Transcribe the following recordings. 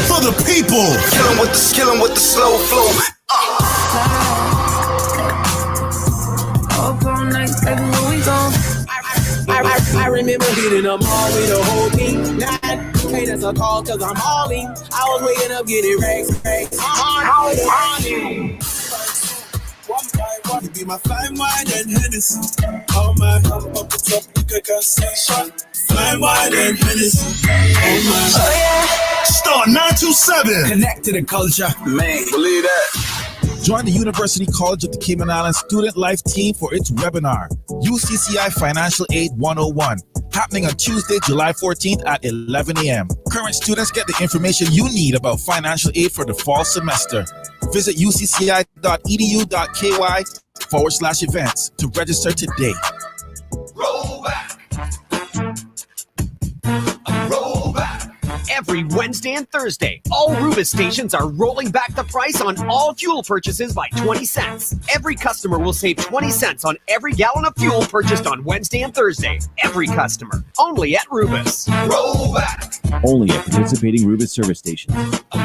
For the people. Killing with the slow flow. Up all night, baby, where we go? I remember hitting them all with the whole team. Not paying us a call cause I'm all in. I was waking up getting racks. One by one, you be my fine wine and Hennessy. Oh my, up the top, you can conversation. Fine wine and Hennessy. Oh my, Oh yeah. Star 927. Connect to the culture, man. Believe that. Join the University College of the Cayman Islands Student Life Team for its webinar, UCCI Financial Aid 101, happening on Tuesday, July 14th at 11 a.m. Current students get the information you need about financial aid for the fall semester. Visit ucci.edu.ky/events to register today. Roll back. Roll back. Every Wednesday and Thursday, all Rubis stations are rolling back the price on all fuel purchases by 20 cents. Every customer will save 20 cents on every gallon of fuel purchased on Wednesday and Thursday. Every customer. Only at Rubis. Roll back. Only at participating Rubis service stations.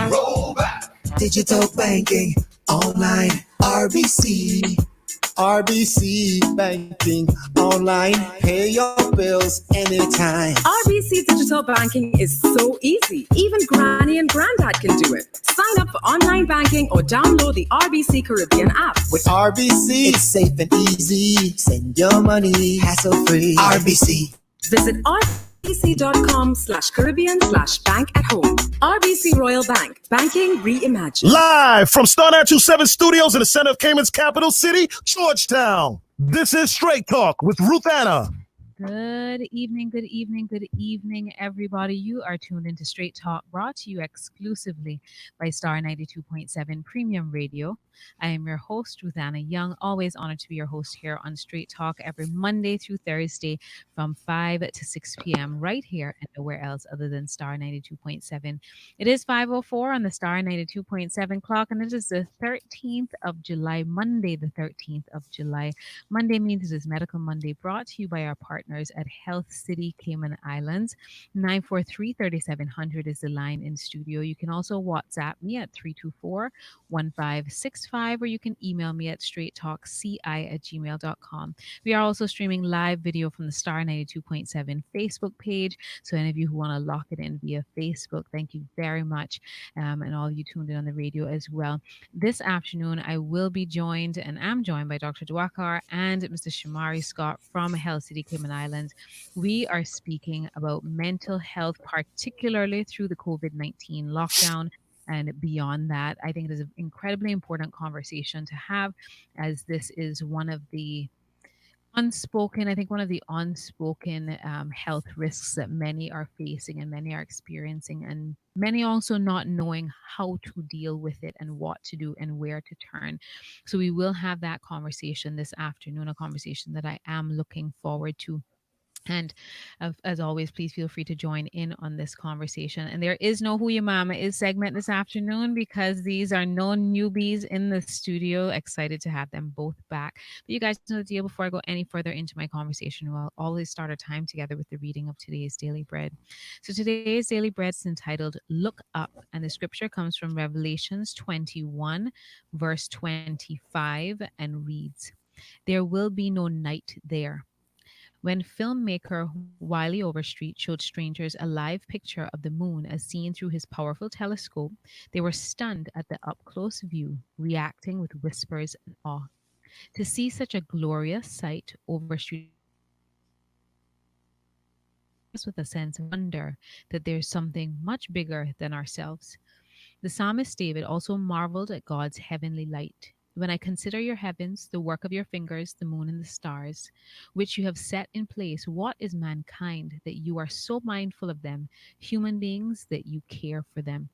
Roll back. Digital banking, online, RBC. RBC banking, online, pay your bills anytime. RBC digital banking is so easy. Even Granny and Granddad can do it. Sign up for online banking or download the RBC Caribbean app. With RBC, it's safe and easy. Send your money hassle-free. RBC. Visit rbc.com/Caribbean/bank at home. RBC Royal Bank. Banking reimagined. Live from Star 927 Studios in the center of Cayman's capital city, Georgetown. This is Straight Talk with Ruth Anna. Good evening, everybody. You are tuned into Straight Talk, brought to you exclusively by Star 92.7 Premium Radio. I am your host, Ruth Anna Young, always honored to be your host here on Straight Talk every Monday through Thursday from 5 to 6 p.m. right here and nowhere else other than Star 92.7. It is 5:04 on the Star 92.7 clock, and it is the 13th of July, Monday, the 13th of July. Monday means it is Medical Monday, brought to you by our partners at Health City Cayman Islands. 943-3700 is the line in studio. You can also WhatsApp me at 324-1565, or you can email me at straighttalkci@gmail.com. We are also streaming live video from the Star 92.7 Facebook page. So any of you who want to lock it in via Facebook, thank you very much. And all of you tuned in on the radio as well. This afternoon, I will be joined and am joined by Dr. Diwakar and Mr. Shomari Scott from Health City Cayman Islands. We are speaking about mental health, particularly through the COVID-19 lockdown. And beyond that, I think it is an incredibly important conversation to have, as this is one of the unspoken health risks that many are facing and many are experiencing, and many also not knowing how to deal with it and what to do and where to turn. So we will have that conversation this afternoon, a conversation that I am looking forward to. And as always, please feel free to join in on this conversation. And there is no Who Your Mama Is segment this afternoon because these are no newbies in the studio. Excited to have them both back. But you guys know the deal. Before I go any further into my conversation, we'll always start our time together with the reading of today's Daily Bread. So today's Daily Bread is entitled Look Up, and the scripture comes from Revelations 21, verse 25, and reads, "There will be no night there." When filmmaker Wiley Overstreet showed strangers a live picture of the moon as seen through his powerful telescope, they were stunned at the up-close view, reacting with whispers and awe. To see such a glorious sight, Overstreet with a sense of wonder that there's something much bigger than ourselves. The psalmist David also marveled at God's heavenly light. When I consider your heavens, the work of your fingers, the moon and the stars, which you have set in place, what is mankind that you are so mindful of them, human beings that you care for them?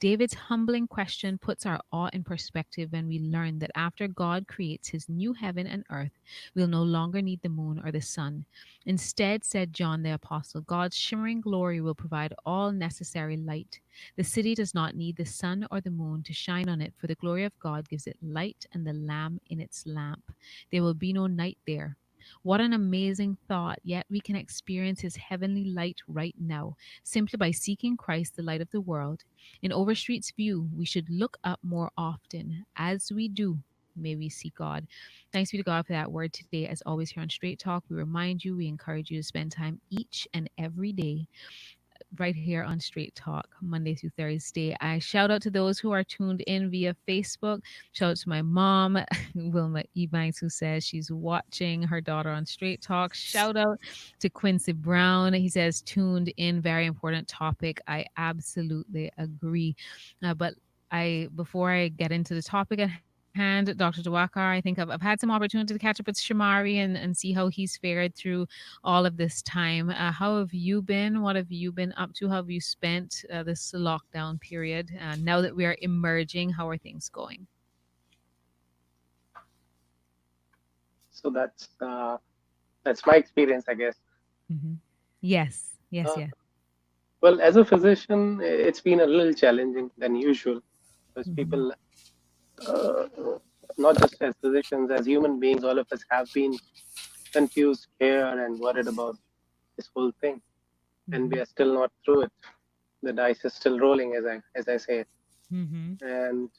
David's humbling question puts our awe in perspective when we learn that after God creates his new heaven and earth, we'll no longer need the moon or the sun. Instead, said John the Apostle, God's shimmering glory will provide all necessary light. The city does not need the sun or the moon to shine on it, for the glory of God gives it light and the Lamb in its lamp. There will be no night there. What an amazing thought. Yet we can experience his heavenly light right now simply by seeking Christ, the light of the world. In Overstreet's view, we should look up more often. As we do, may we see God. Thanks be to God for that word today. As always, here on Straight Talk, we remind you, we encourage you to spend time each and every day right here on Straight Talk, Monday through Thursday. I shout out to those who are tuned in via Facebook. Shout out to my mom, Wilma Ebanks, who says she's watching her daughter on Straight Talk. Shout out to Quincy Brown. He says, tuned in, very important topic. I absolutely agree. But before I get into the topic at hand, Dr. Diwakar, I think I've had some opportunity to catch up with Shamari and see how he's fared through all of this time. How have you been? What have you been up to? How have you spent this lockdown period? Now that we are emerging, how are things going? So that's my experience, I guess. Mm-hmm. Yes, yes, Uh, yes. well, as a physician, it's been a little challenging than usual because Mm-hmm. people, uh, not just as physicians, as human beings, all of us have been confused, scared, and worried about this whole thing, and Mm-hmm. we are still not through it. The dice is still rolling, as I say it, Mm-hmm. and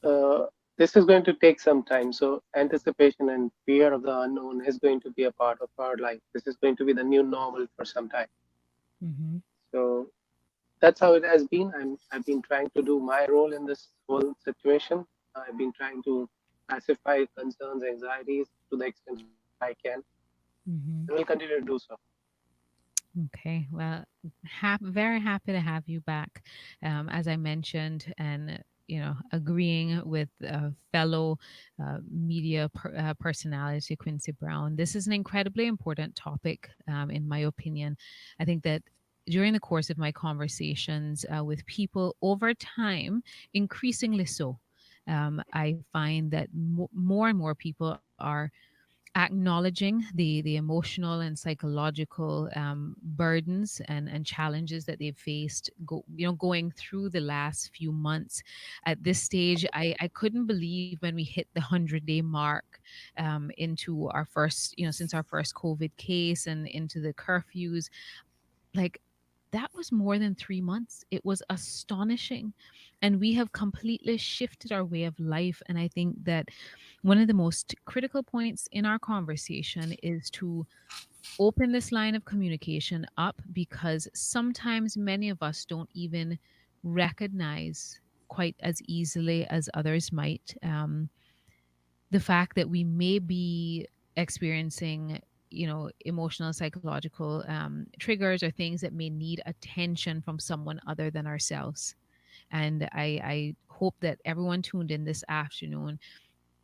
uh, this is going to take some time. So anticipation and fear of the unknown is going to be a part of our life. This is going to be the new normal for some time. Mm-hmm. So that's how it has been. I've been trying to do my role in this whole situation. I've been trying to pacify concerns, anxieties to the extent I can, and will Mm-hmm. continue to do so. Okay, well, very happy to have you back. As I mentioned, and agreeing with fellow media personality Quincy Brown, this is an incredibly important topic, in my opinion. I think that during the course of my conversations with people over time, increasingly so, I find that more and more people are acknowledging the emotional and psychological burdens and challenges that they've faced going through the last few months. At this stage, I couldn't believe when we hit the 100-day mark into our first, since our first COVID case and into the curfews, like, that was more than 3 months. It was astonishing. And we have completely shifted our way of life. And I think that one of the most critical points in our conversation is to open this line of communication up, because sometimes many of us don't even recognize quite as easily as others might, the fact that we may be experiencing emotional psychological triggers or things that may need attention from someone other than ourselves. And I hope that everyone tuned in this afternoon,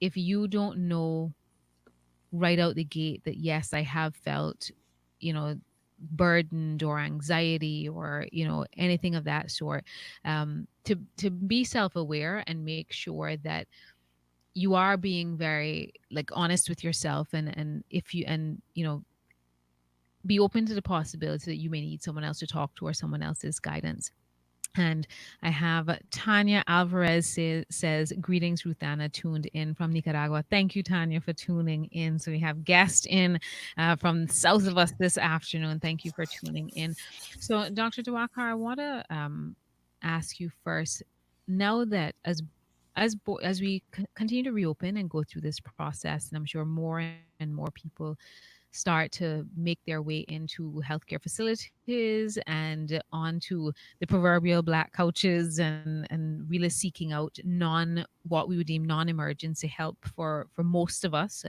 if you don't know right out the gate that yes, I have felt, you know, burdened or anxiety or anything of that sort, to be self-aware and make sure that you are being very like honest with yourself, and if you and be open to the possibility that you may need someone else to talk to or someone else's guidance. And I have Tanya Alvarez says, greetings, Ruthana, tuned in from Nicaragua. Thank you, Tanya, for tuning in. So we have guests in from south of us this afternoon. Thank you for tuning in. So, Dr. Diwakar, I want to ask you first, now that as we continue to reopen and go through this process, and I'm sure more and more people start to make their way into healthcare facilities and onto the proverbial black couches and really seeking out what we would deem non-emergency help for most of us.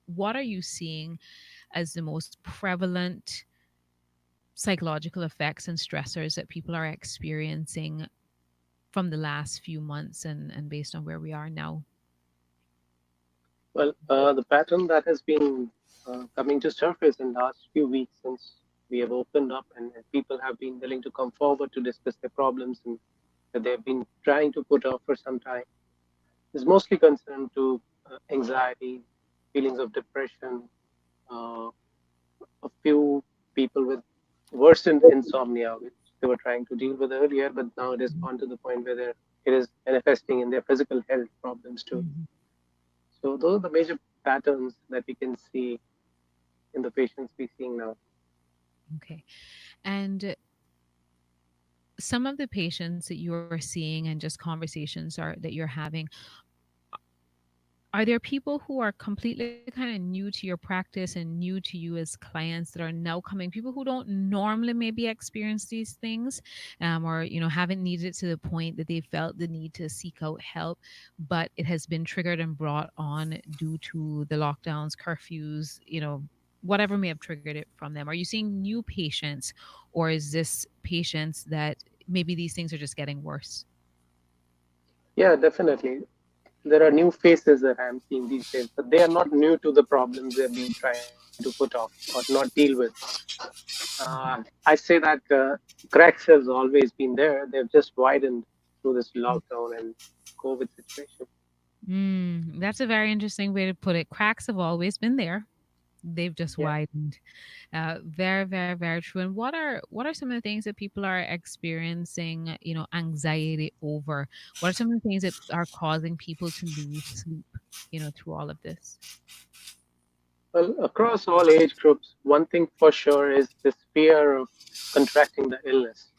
What are you seeing as the most prevalent psychological effects and stressors that people are experiencing from the last few months and based on where we are now? Well, the pattern that has been coming to surface in the last few weeks since we have opened up and people have been willing to come forward to discuss their problems and that they've been trying to put off for some time is mostly concerned to anxiety, feelings of depression, uh, a few people with worsened insomnia, which they were trying to deal with earlier, but now it has gone to the point where it is manifesting in their physical health problems too. Mhm. So those are the major patterns that we can see in the patients we're seeing now. Okay. And some of the patients that you're seeing and just conversations are that you're having, are there people who are completely kind of new to your practice and new to you as clients that are now coming, people who don't normally maybe experience these things, or haven't needed it to the point that they felt the need to seek out help, but it has been triggered and brought on due to the lockdowns, curfews, whatever may have triggered it from them? Are you seeing new patients, or is this patients that maybe these things are just getting worse? Yeah, definitely. There are new faces that I'm seeing these days, but they are not new to the problems they've been trying to put off or not deal with. I say that cracks has always been there. They've just widened through this lockdown and COVID situation. That's a very interesting way to put it. Cracks have always been there. They've just Yeah. widened. Very, very, very true. And what are some of the things that people are experiencing, anxiety over? What are some of the things that are causing people to lose sleep, through all of this? Well, across all age groups, one thing for sure is this fear of contracting the illness.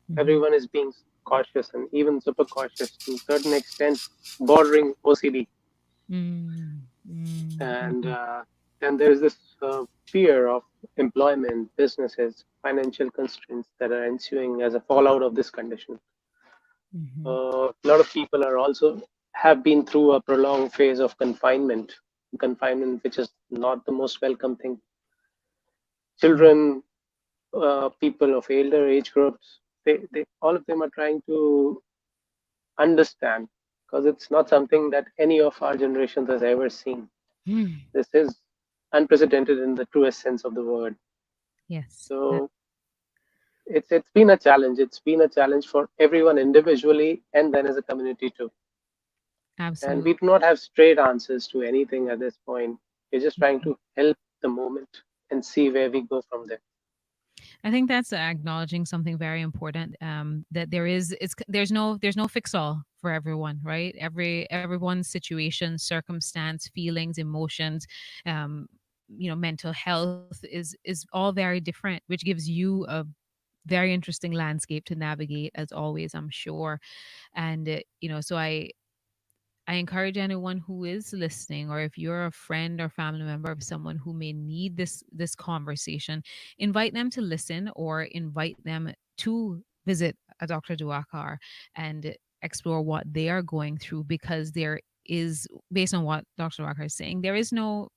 Hmm. Everyone is being cautious and even super cautious to a certain extent, bordering OCD. Mm, mm, And mhm, uh, and there's this fear of employment, businesses, financial constraints that are ensuing as a fallout of this condition. mhm, A lot of people are also have been through a prolonged phase of confinement, which is not the most welcome thing. mm, Children, people of elder age groups, they all of them are trying to understand because it's not something that any of our generations has ever seen. mm. This is unprecedented in the truest sense of the word. Yes, So it's been a challenge. It's been a challenge for everyone individually and then as a community too. And absolutely. we do not have straight answers to anything at this point. We're just trying to help the moment and see where we go from there. I think that's acknowledging something very important. That there's no fix all for everyone, right? Everyone's situation, circumstance, feelings, emotions, um, mental health is all very different, which gives you a very interesting landscape to navigate, as always, I'm sure. And so I encourage anyone who is listening, or if you're a friend or family member of someone who may need this conversation, invite them to listen or invite them to visit a Dr. Duakar and explore what they are going through, because there is, based on what Dr. Duakar is saying, there is no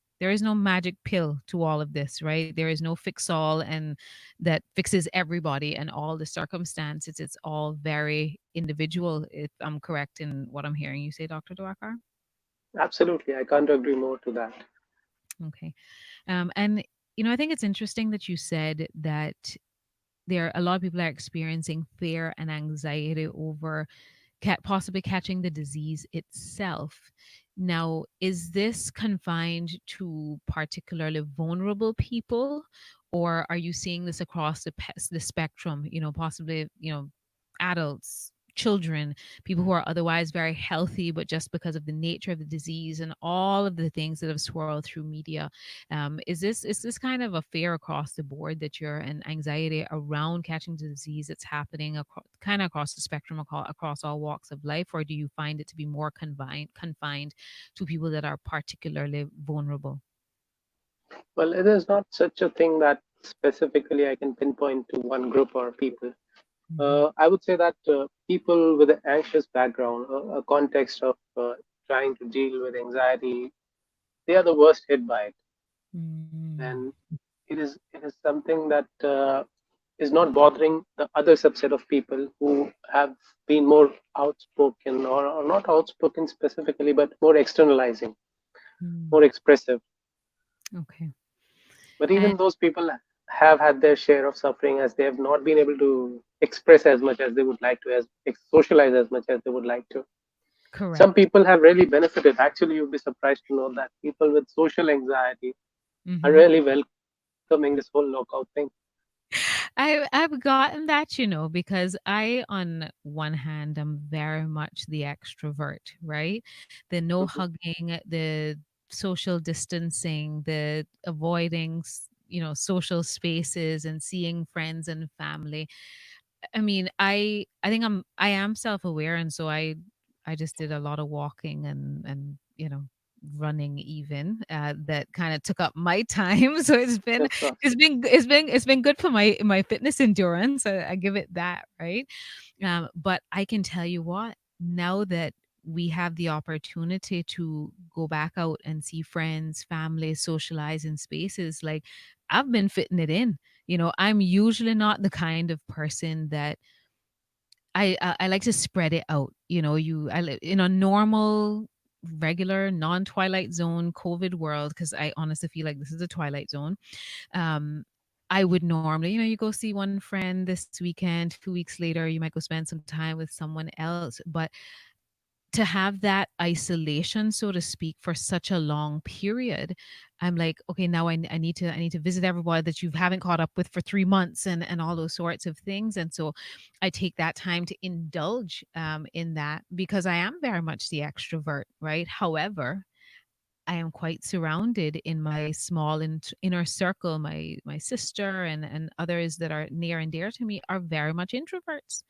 magic pill to all of this, right? There is no fix all and that fixes everybody and all the circumstances. It's all very individual, if I'm correct in what I'm hearing you say, Dr. Dwakar. Absolutely. I can't agree more to that. Okay. And I think it's interesting that you said that there a lot of people are experiencing fear and anxiety over possibly catching the disease itself. Now, is this confined to particularly vulnerable people, or are you seeing this across the spectrum? Possibly, adults, children, people who are otherwise very healthy, but just because of the nature of the disease and all of the things that have swirled through media, is this kind of a fear across the board that you're an anxiety around catching the disease that's happening kind of across the spectrum, across all walks of life, or do you find it to be more confined to people that are particularly vulnerable? Well, it is not such a thing that specifically I can pinpoint to one group or people. Hmm. I would say that people with an anxious background, a context of trying to deal with anxiety, they are the worst hit by it. Mm. And it is something that is not bothering the other subset of people who have been more outspoken or not outspoken specifically, but more externalizing, Mm. more expressive. Okay. But And even those people have had their share of suffering as they have not been able to express as much as they would like to, as socialize as much as they would like to. Some correct. people have really benefited. Actually, you'll be surprised to know that people with social anxiety are Hmm. really welcoming this whole knockout thing. I've gotten that, because I, on one hand, am very much the extrovert, right? The no Mhm. hugging, the social distancing, the avoiding social spaces and seeing friends and family. I mean, I think I am self-aware, and so I just did a lot of walking and running even that kind of took up my time. So Of course. it's been good for my fitness endurance. I give it that, right? But I can tell you what, now that we have the opportunity to go back out and see friends, family, socialize in spaces, like I've been fitting it in. I'm usually not the kind of person that I like to spread it out. In a normal, regular, non-twilight zone COVID world, because I honestly feel like this is a twilight zone. Um, I would normally, you go see one friend this weekend, 2 weeks later, you might go spend some time with someone else. But to have that isolation, so to speak, for such a long period, I'm like, okay, now I need to visit everybody that you haven't caught up with for 3 months, and all those sorts of things. And so I take that time to indulge in that, because I am very much the extrovert, right? However, I am quite surrounded in my small inner circle. My sister and others that are near and dear to me are very much introverts,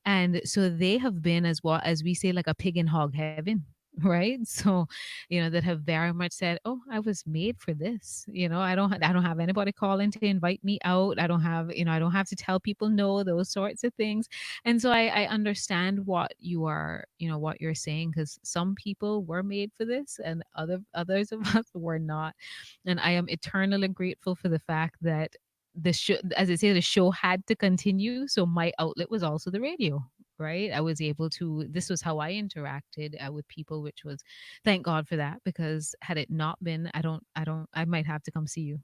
and so they have been, as well as we say, like a pig in hog heaven. Right, so that have very much said, oh, I was made for this. I don't have anybody calling to invite me out. I don't have to tell people no, those sorts of things. And so I understand what you're saying, because some people were made for this and others of us were not. And I am eternally grateful for the fact that the show, as I say, the show had to continue. So my outlet was also the radio, right? I was able to, this was how I interacted with people, which was, thank God for that, because had it not been, I might have to come see you,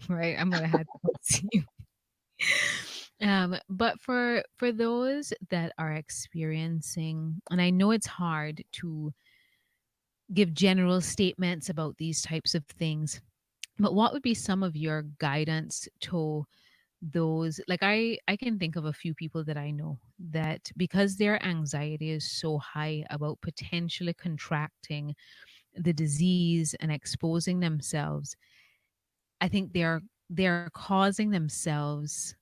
right? I might have had to come see you. But for those that are experiencing, and I know it's hard to give general statements about these types of things, but what would be some of your guidance to those? Like, I can think of a few people that I know that, because their anxiety is so high about potentially contracting the disease and exposing themselves, I think they're causing themselves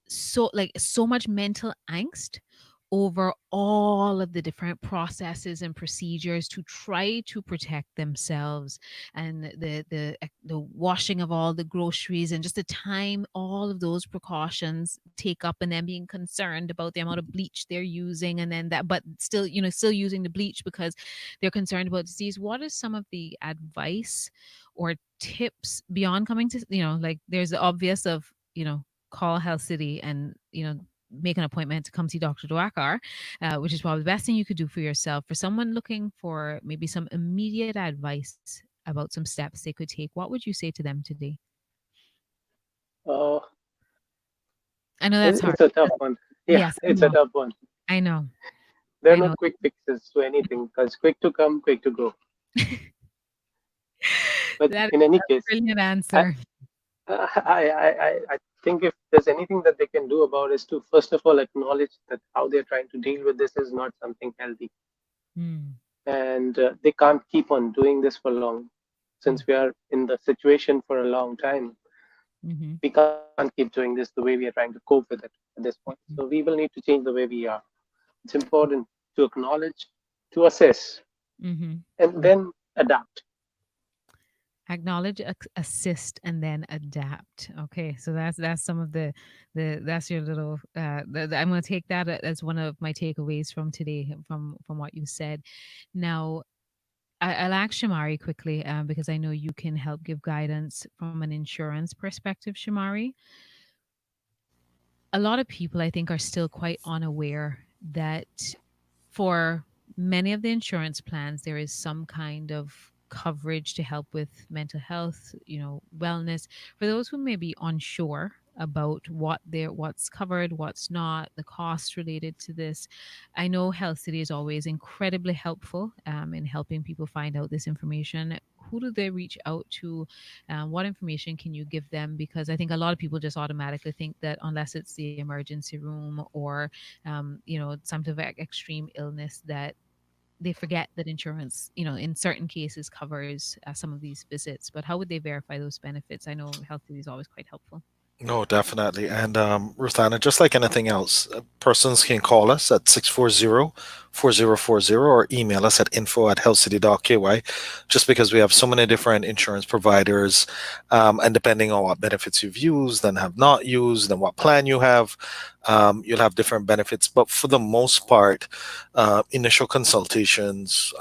so much mental angst over all of the different processes and procedures to try to protect themselves, and the washing of all the groceries, and just the time all of those precautions take up, and then being concerned about the amount of bleach they're using, and then that, but still using the bleach because they're concerned about disease. What is some of the advice or tips beyond coming to, like, there's the obvious of, call Health City and make an appointment to come see Dr. Diwakar, which is probably the best thing you could do for yourself. For someone looking for maybe some immediate advice about some steps they could take, what would you say to them today? Uh, I know that's hard. it's a tough one. Yeah, Yes, I it's a know. tough one. I know. There are I no know. quick fixes to anything because quick to come, quick to go. But That is in any a case, brilliant I, answer. I think if there's anything that they can do about is to first of all acknowledge that how they're trying to deal with this is not something healthy, Mm, and they can't keep on doing this for long. mm, Since we are in the situation for a long time, mhm, we can't keep doing this the way we are trying to cope with it at this point. So we will need to change the way we are. It's important to acknowledge, to assess, mhm. and then adapt. Acknowledge, assist, and then adapt. Okay, so that's some of the that's your little. I'm going to take that as one of my takeaways from today, from what you said. Now, I'll ask Shamari quickly, because I know you can help give guidance from an insurance perspective, Shamari. A lot of people, I think, are still quite unaware that for many of the insurance plans, there is some kind of coverage to help with mental health, wellness. For those who may be unsure about what's covered, what's not, the costs related to this, I know Health City is always incredibly helpful in helping people find out this information. Who do they reach out to? What information can you give them? Because I think a lot of people just automatically think that unless it's the emergency room or some type of extreme illness, that they forget that insurance, in certain cases covers some of these visits. But how would they verify those benefits? I know Health City is always quite helpful. No, definitely. And Ruthana, just like anything else, persons can call us at 640-4040 or email us at info@healthcity.ky. Just because we have so many different insurance providers, and depending on what benefits you've used and have not used and what plan you have, you'll have different benefits. But for the most part, initial consultations,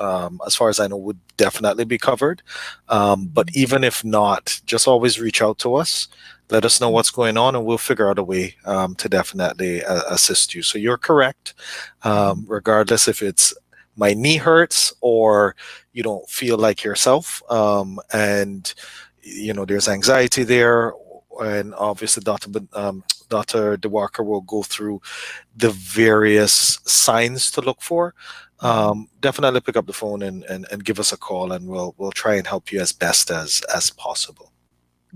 as far as I know, would definitely be covered. But even if not, just always reach out to us, let us know what's going on, and we'll figure out a way to definitely assist you. So you're correct, regardless if it's my knee hurts or you don't feel like yourself, and there's anxiety there, and obviously Dr. Diwakar will go through the various signs to look for. Definitely pick up the phone and give us a call, and we'll try and help you as best as possible.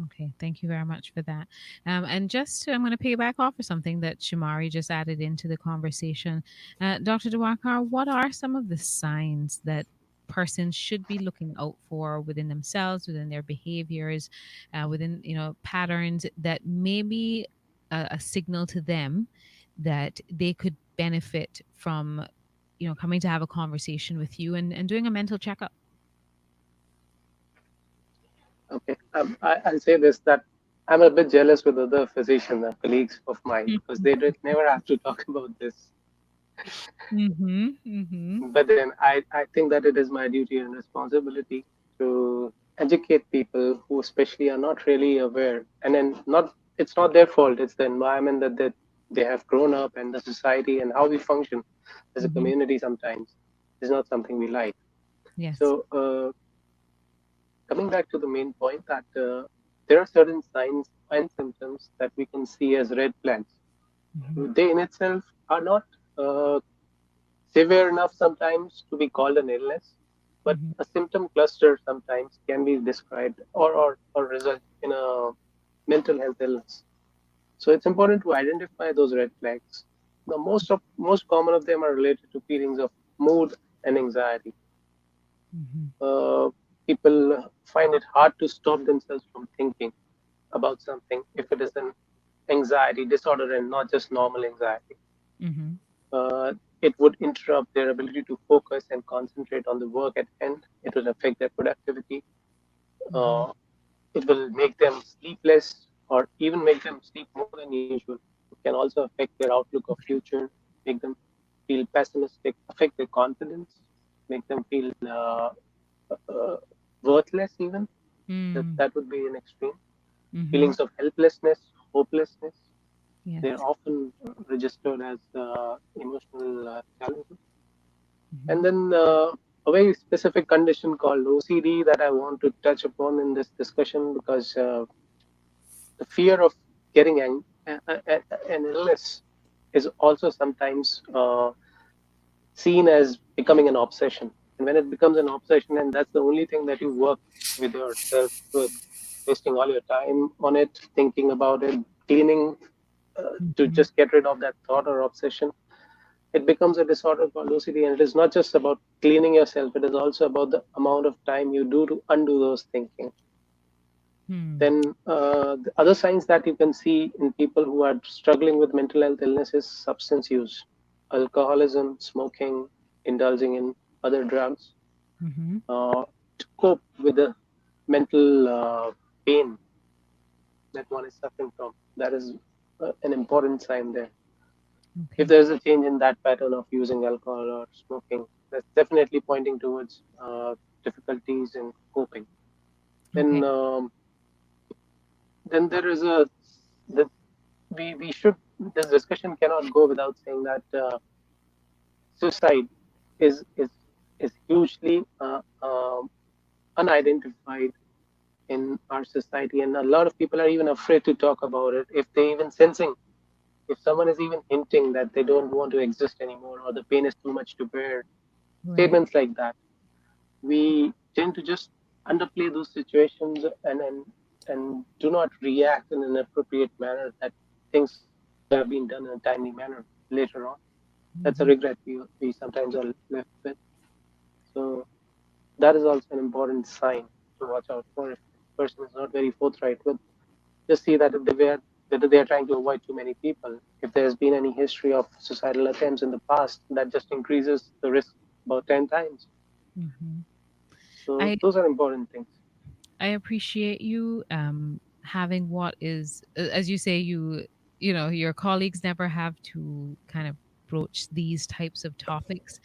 Okay, thank you very much for that. And I'm going to piggyback off of something that Shomari just added into the conversation. Dr. Diwakar, what are some of the signs that persons should be looking out for within themselves, within their behaviors, within patterns that may be a signal to them that they could benefit from, coming to have a conversation with you and doing a mental checkup? Okay, I'll say this, that I'm a bit jealous with other physicians and colleagues of mine because they never have to talk about this. But then I think that it is my duty and responsibility to educate people who especially are not really aware. And then it's not their fault, it's the environment that they have grown up, and the society and how we function as a community sometimes is not something we like. Yes. So coming back to the main point, that there are certain signs and symptoms that we can see as red flags. They in itself are not severe enough sometimes to be called an illness, but a symptom cluster sometimes can be described or result in a mental health illness. So it's important to identify those red flags. The most common of them are related to feelings of mood and anxiety. People find it hard to stop themselves from thinking about something if it is an anxiety disorder and not just normal anxiety. It would interrupt their ability to focus and concentrate on the work at hand. It will affect their productivity. It will make them sleepless, or even make them sleep more than usual. It can also affect their outlook of future, make them feel pessimistic, affect their confidence, make them feel worthless even. That would be an extreme. Feelings of helplessness, hopelessness. Yes. They're often registered as emotional challenges. And then a very specific condition called OCD that I want to touch upon in this discussion, because the fear of getting an illness is also sometimes seen as becoming an obsession. And when it becomes an obsession, and that's the only thing that you work with yourself with, wasting all your time on it, thinking about it, cleaning to just get rid of that thought or obsession, it becomes a disorder called OCD. And it is not just about cleaning yourself, it is also about the amount of time you do to undo those thinking. Then the other signs that you can see in people who are struggling with mental health illness is substance use, alcoholism, smoking, indulging in other drugs, to cope with the mental pain that one is suffering from. That is an important sign there. If there's a change in that pattern of using alcohol or smoking, that's definitely pointing towards difficulties in coping. Then there is we should, this discussion cannot go without saying that suicide is hugely unidentified in our society, and a lot of people are even afraid to talk about it. If they even sensing, if someone is even hinting that they don't want to exist anymore, or the pain is too much to bear, statements like that, we tend to just underplay those situations and do not react in an appropriate manner, that things have been done in a timely manner later on. That's a regret we sometimes are left with. So that is also an important sign to watch out for. If the person is not very forthright with, just see that if whether they are trying to avoid too many people. If there's been any history of suicidal attempts in the past, that just increases the risk about 10 times. Mhm. So I those are important things. I appreciate you having what is as you say you know your colleagues never have to kind of broach these types of topics,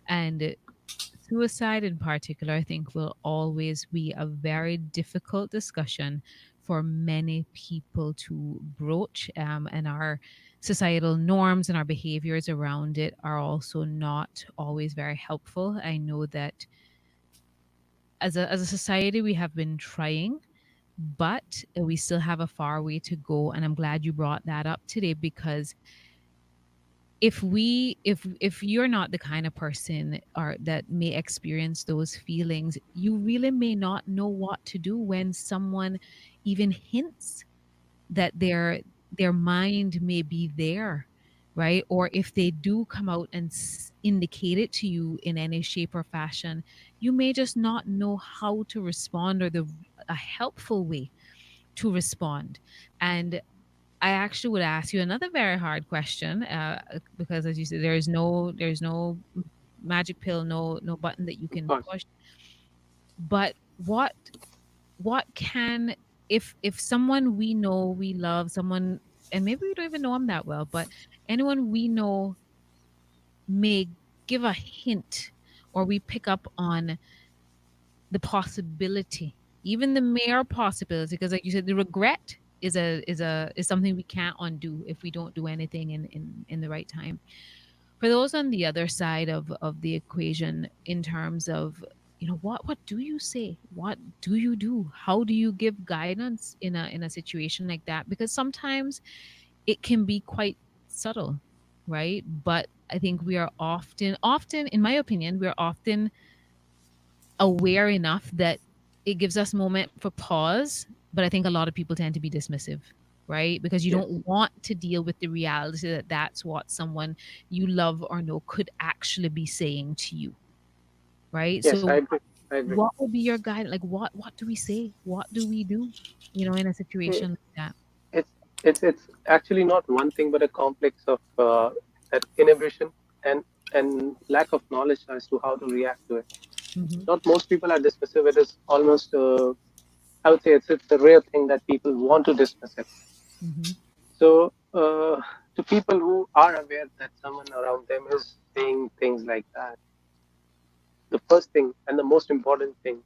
and suicide in particular I think will always be a very difficult discussion for many people to broach, and our societal norms and our behaviors around it are also not always very helpful. I know that as a society we have been trying, but we still have a far way to go, and I'm glad you brought that up today, because if you're not the kind of person or that may experience those feelings, you really may not know what to do when someone even hints that their mind may be there, right? Or if they do come out and indicate it to you in any shape or fashion, you may just not know how to respond, or the a helpful way to respond. And I actually would ask you another very hard question, because as you said, there's no magic pill, no button that you Of can course. push. But what can, if someone we know, we love, someone, and maybe we don't even know them that well, but anyone we know may give a hint, or we pick up on the possibility, even the mere possibility, because like you said, the regret is something we can't undo if we don't do anything in the right time. For those on the other side of the equation, in terms of, what do you say, what do you do, how do you give guidance in a situation like that, because sometimes it can be quite subtle, right? But I think we are often, in my opinion, we're often aware enough that it gives us moment for pause, but I think a lot of people tend to be dismissive, right? Because you Yes. don't want to deal with the reality that that's what someone you love or know could actually be saying to you, right? Yes, So I agree. I agree. what would be your guide? Like what do we say? What do we do, in a Eh, situation like that? It's it's actually not one thing, but a complex of that inhibition and lack of knowledge as to how to react to it. Hmm. Not most people are dismissive. It is almost I would say it's a rare thing that people want to dismiss it. Hmm. So to people who are aware that someone around them is saying things like that, the first thing and the most important thing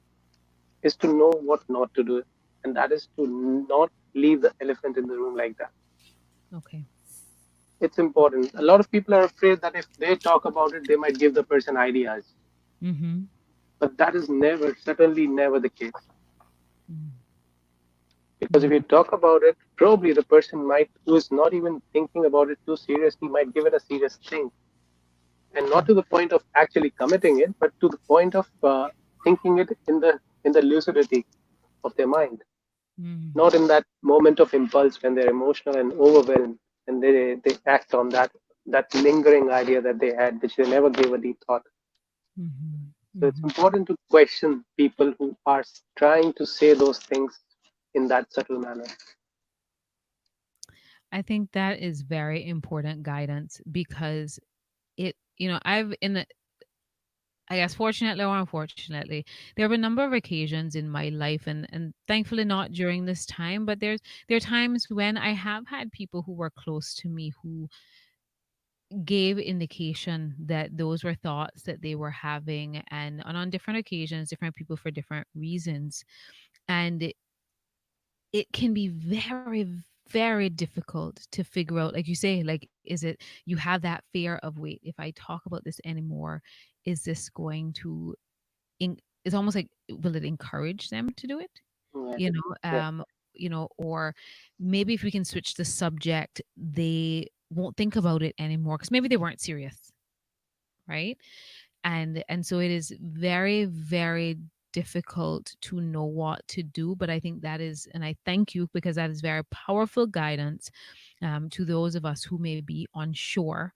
is to know what not to do, and that is to not leave the elephant in the room like that. Okay. It's important. A lot of people are afraid that if they talk about it, they might give the person ideas, Hmm. but that is never, certainly never the case. Because Yeah. if you talk about it, probably the person might, who is not even thinking about it too seriously, might give it a serious think, and not to the point of actually committing it, but to the point of thinking it in the lucidity of their mind, Mm. not in that moment of impulse when they're emotional and overwhelmed, and they act on that lingering idea that they had, which they never gave a deep thought. Hmm. So it's Hmm. important to question people who are trying to say those things in that subtle manner. I think that is very important guidance, because I've in the I guess fortunately or unfortunately, there have been a number of occasions in my life, and thankfully not during this time, but there are times when I have had people who were close to me who gave indication that those were thoughts that they were having, and on different occasions, different people for different reasons. And it can be very, very difficult to figure out, like you say, like, is it you have that fear of, wait, if I talk about this anymore, is this going to it's almost like, will it encourage them to do it, Yes, you know yes, um or maybe if we can switch the subject, they won't think about it anymore because maybe they weren't serious, right? And so it is very, very difficult to know what to do, but I think that is, and I thank you, because that is very powerful guidance, to those of us who may be unsure,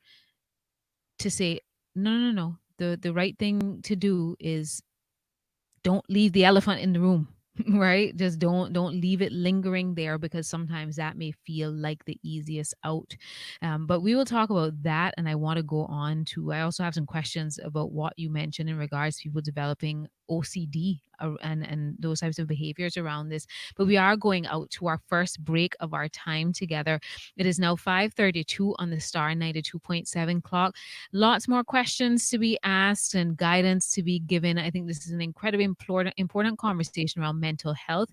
to say, no, no, no, no, the right thing to do is don't leave the elephant in the room. Right, just don't leave it lingering there, because sometimes that may feel like the easiest out. But we will talk about that, and I want to go on to, I also have some questions about what you mentioned in regards to people developing OCD and those types of behaviors around this. But we are going out to our first break of our time together. It is now 5:32 on the Star 92.7 clock. Lots more questions to be asked and guidance to be given. I think this is an incredibly important conversation around mental health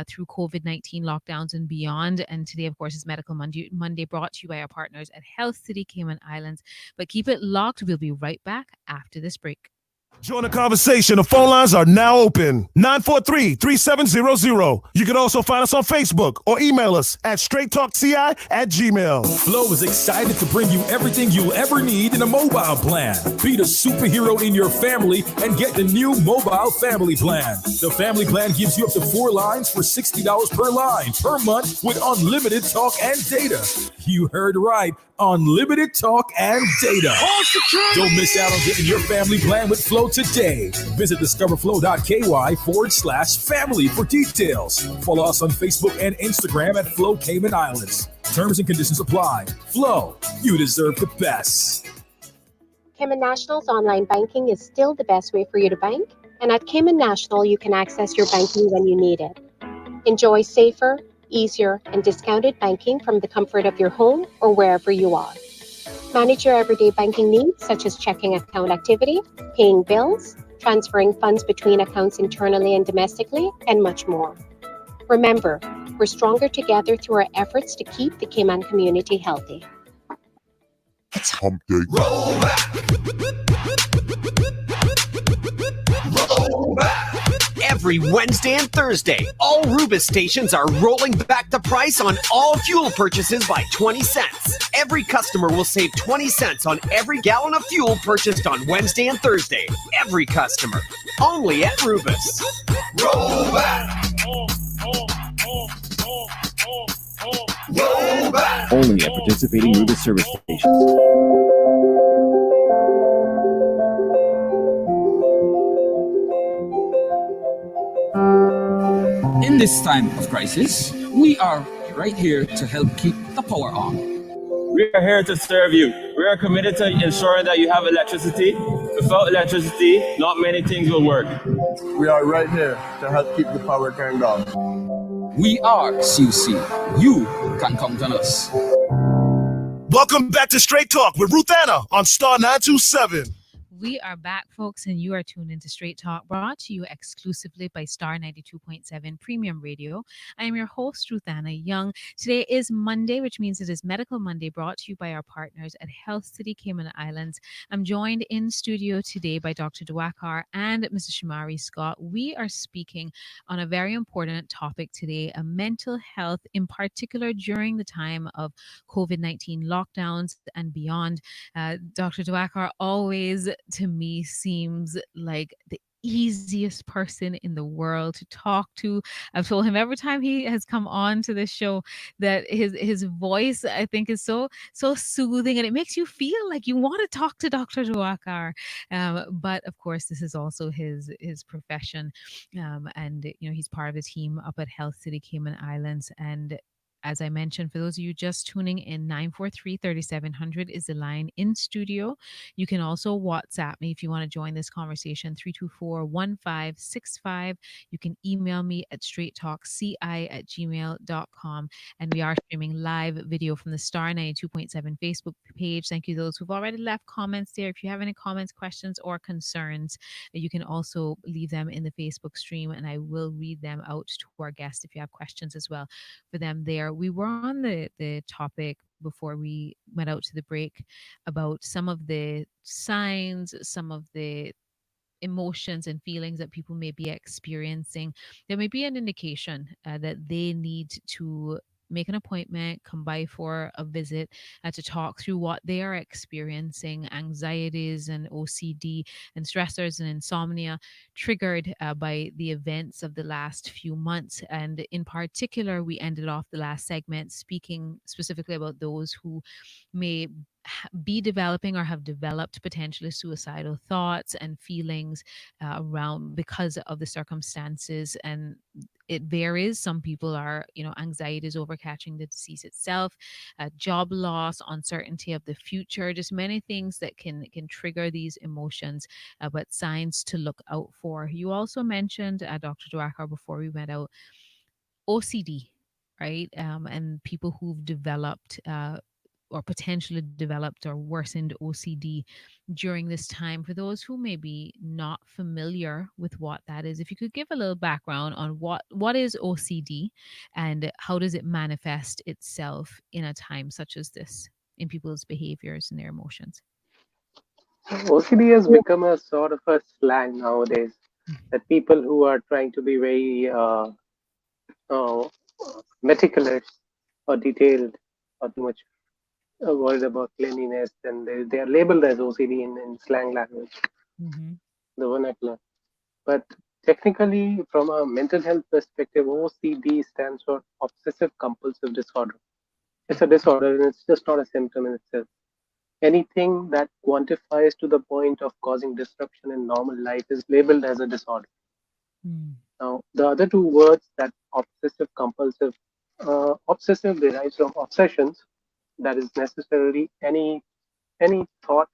through COVID-19 lockdowns and beyond. And today, of course, is Medical Monday, brought to you by our partners at Health City Cayman Islands. But keep it locked. We'll be right back after this break. Join the conversation. The phone lines are now open. 943-3700. You can also find us on Facebook or email us at straighttalkci@gmail. Flow is excited to bring you everything you'll ever need in a mobile plan. Be the superhero in your family and get the new mobile family plan. The family plan gives you up to 4 lines for $60 per line per month with unlimited talk and data. You heard right. Unlimited talk and data. Don't miss out on getting your family plan with Flow today. Visit discoverflow.ky/family for details. Follow us on Facebook and Instagram at Flow Cayman Islands. Terms and conditions apply. Flow, you deserve the best. Cayman National's online banking is still the best way for you to bank, and at Cayman National, you can access your banking when you need it. Enjoy safer, easier, and discounted banking from the comfort of your home or wherever you are. Manage your everyday banking needs, such as checking account activity, paying bills, transferring funds between accounts internally and domestically, and much more. Remember, we're stronger together through our efforts to keep the Cayman community healthy. It's hump day. Roll back. Roll back. Every Wednesday and Thursday, all Rubis stations are rolling back the price on all fuel purchases by 20 cents. Every customer will save 20 cents on every gallon of fuel purchased on Wednesday and Thursday. Every customer. Only at Rubis. Roll back. Roll back. Only at participating Rubis service stations. In this time of crisis, we are right here to help keep the power on. We are here to serve you. We are committed to ensuring that you have electricity. Without electricity, not many things will work. We are right here to help keep the power turned on. We are CUC. You can count on us. Welcome back to Straight Talk with Ruth Anna on Star 927. We are back, folks, and you are tuned into Straight Talk, brought to you exclusively by Star 92.7 Premium Radio. I am your host, Ruth Anna Young. Today is Monday, which means it is Medical Monday, brought to you by our partners at Health City Cayman Islands. I'm joined in studio today by Dr. Diwakar and Mr. Shomari Scott. We are speaking on a very important topic today, mental health, in particular during the time of COVID-19 lockdowns and beyond. Dr. Diwakar always, to me, seems like the easiest person in the world to talk to. I've told him every time he has come on to this show that his voice, I think, is so soothing, and it makes you feel like you want to talk to Dr. Diwakar. But of course, this is also his profession, and he's part of the team up at Health City Cayman Islands. And as I mentioned, for those of you just tuning in, 943-3700 is the line in studio. You can also WhatsApp me if you want to join this conversation, 324-1565. You can email me at straighttalkci@gmail.com. And we are streaming live video from the Star 92.7 Facebook page. Thank you to those who've already left comments there. If you have any comments, questions, or concerns, you can also leave them in the Facebook stream, and I will read them out to our guests if you have questions as well for them there. We were on the topic before we went out to the break about some of the signs, some of the emotions and feelings that people may be experiencing. There may be an indication that they need to make an appointment, come by for a visit to talk through what they are experiencing, anxieties and OCD and stressors and insomnia triggered by the events of the last few months. And in particular, we ended off the last segment speaking specifically about those who may be developing or have developed potentially suicidal thoughts and feelings around because of the circumstances. And it varies. Some people are, anxiety is over catching the disease itself, job loss, uncertainty of the future, just many things that can trigger these emotions, but signs to look out for. You also mentioned, Dr. Diwakar, before we went out, OCD, right? And people who've developed or potentially developed or worsened OCD during this time. For those who may be not familiar with what that is, if you could give a little background on what is OCD and how does it manifest itself in a time such as this in people's behaviors and their emotions. OCD has become a sort of a slang nowadays, that people who are trying to be very uh, meticulous or detailed or too much worried about cleanliness, and they are labeled as OCD in slang language, the vernacular. But technically, from a mental health perspective, OCD stands for obsessive compulsive disorder. It's a disorder and it's just not a symptom in itself. Anything that quantifies to the point of causing disruption in normal life is labeled as a disorder. Now, the other two words, that obsessive compulsive, obsessive derives from obsessions, that is necessarily any thought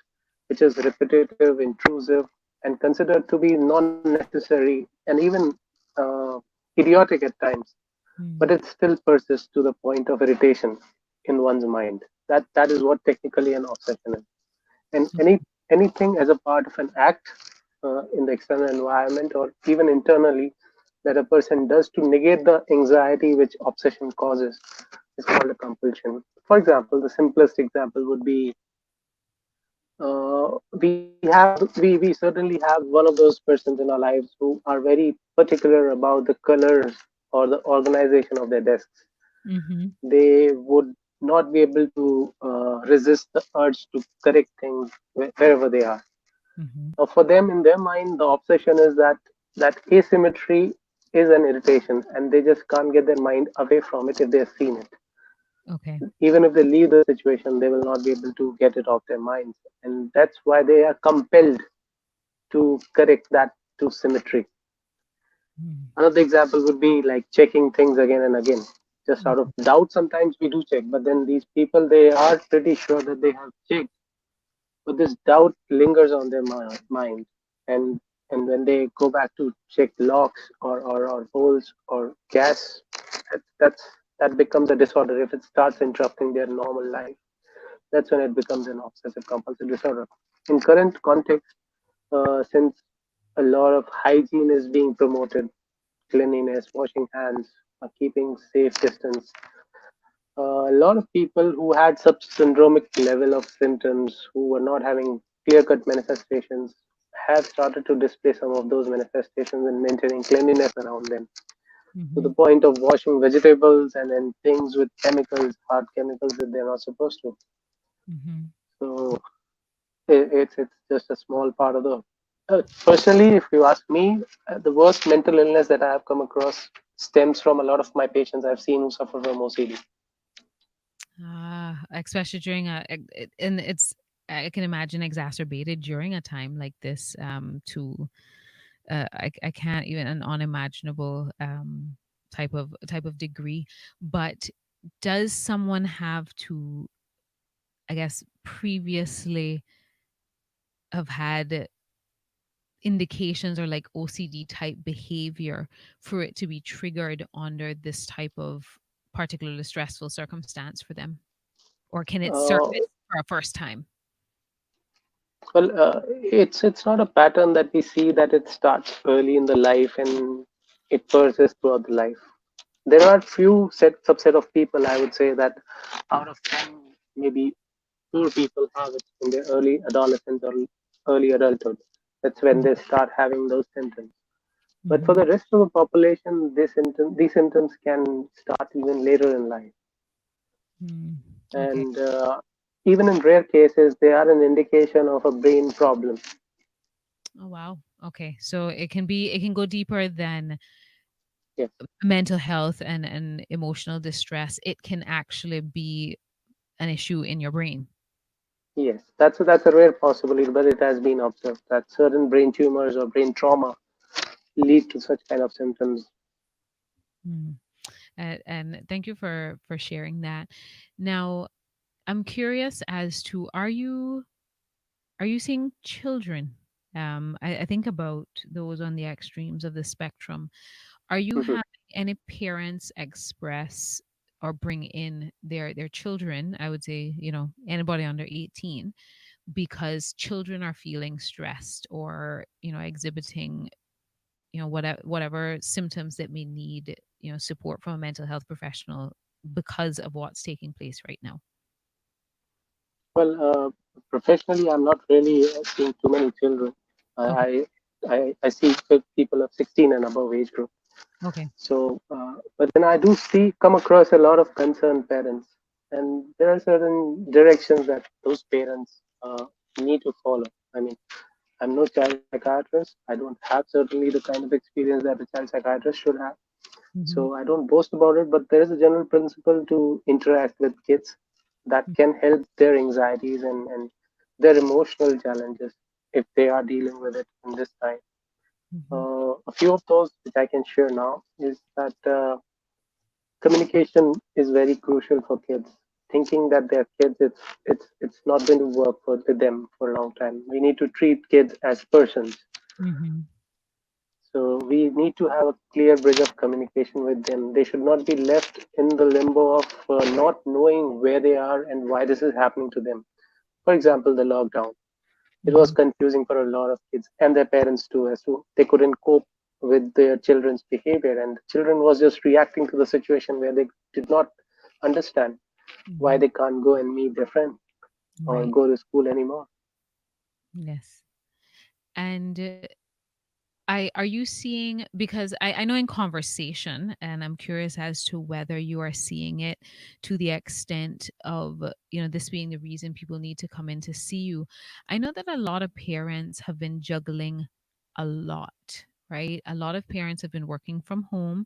which is repetitive, intrusive, and considered to be non-necessary and even uh, idiotic at times, but it still persists to the point of irritation in one's mind. That is what technically an obsession is. And anything as a part of an act in the external environment or even internally that a person does to negate the anxiety which obsession causes is called a compulsion. For example, the simplest example would be we certainly have one of those persons in our lives who are very particular about the colors or the organization of their desks. They would not be able to resist the urge to correct things wherever they are. Now, for them, in their mind, the obsession is that asymmetry is an irritation, and they just can't get their mind away from it if they've seen it. Okay. Even if they leave the situation, they will not be able to get it off their minds, and that's why they are compelled to correct that to symmetry. Another example would be like checking things again and again, just out of doubt. Sometimes we do check, but then these people, they are pretty sure that they have checked, but this doubt lingers on their mind, and when they go back to check locks or holes or gas, that becomes a disorder. If it starts interrupting their normal life, that's when it becomes an obsessive compulsive disorder. In current context, since a lot of hygiene is being promoted, cleanliness, washing hands, keeping safe distance, a lot of people who had such syndromic level of symptoms, who were not having clear-cut manifestations, have started to display some of those manifestations and maintaining cleanliness around them, to the point of washing vegetables and then things with chemicals, hard chemicals that they're not supposed to. So it's just a small part of the. Personally, if you ask me, the worst mental illness that I have come across stems from a lot of my patients I've seen who suffer from OCD. Especially during and it's, I can imagine, exacerbated during a time like this. To I can't even, an unimaginable type of degree. But does someone have to, I guess, previously have had indications or like OCD type behavior for it to be triggered under this type of particularly stressful circumstance for them? Or can it surface for a first time? Well, it's not a pattern that we see that it starts early in the life and it persists throughout the life. There are few subset of people, I would say, that out of 10, maybe 4 people have it in their early adolescence or early adulthood. That's when they start having those symptoms. But for the rest of the population, these symptoms can start even later in life. And even in rare cases, they are an indication of a brain problem. Oh wow. Okay. So it can go deeper than Yes. mental health and emotional distress. It can actually be an issue in your brain. Yes, that's a rare possibility, but it has been observed that certain brain tumors or brain trauma lead to such kind of symptoms. Mm. And thank you for sharing that. Now, I'm curious as to are you seeing children? I think about those on the extremes of the spectrum. Are you Mhm. having any parents express or bring in their children? I would say, anybody under 18, because children are feeling stressed or exhibiting whatever symptoms that may need support from a mental health professional because of what's taking place right now. Well, professionally, I'm not really seeing too many children. Okay. I see people of 16 and above age group. Okay. So, but then I do come across a lot of concerned parents, and there are certain directions that those parents need to follow. I mean, I'm no child psychiatrist. I don't have certainly the kind of experience that a child psychiatrist should have. Mm-hmm. So I don't boast about it, but there is a general principle to interact with kids that can help their anxieties and their emotional challenges if they are dealing with it in this time. Mm-hmm. A few of those which I can share now is that communication is very crucial for kids. Thinking that they're kids, it's not going to work for them for a long time. We need to treat kids as persons. Mm-hmm. So we need to have a clear bridge of communication with them. They should not be left in the limbo of not knowing where they are and why this is happening to them. For example, the lockdown. It was Mm-hmm. confusing for a lot of kids and their parents too, as to they couldn't cope with their children's behavior, and the children was just reacting to the situation where they did not understand why Mm-hmm. they can't go and meet their friend or Right. go to school anymore. Yes. And are you seeing, because I know in conversation, and I'm curious as to whether you are seeing it to the extent of, this being the reason people need to come in to see you. I know that a lot of parents have been juggling a lot, right? A lot of parents have been working from home.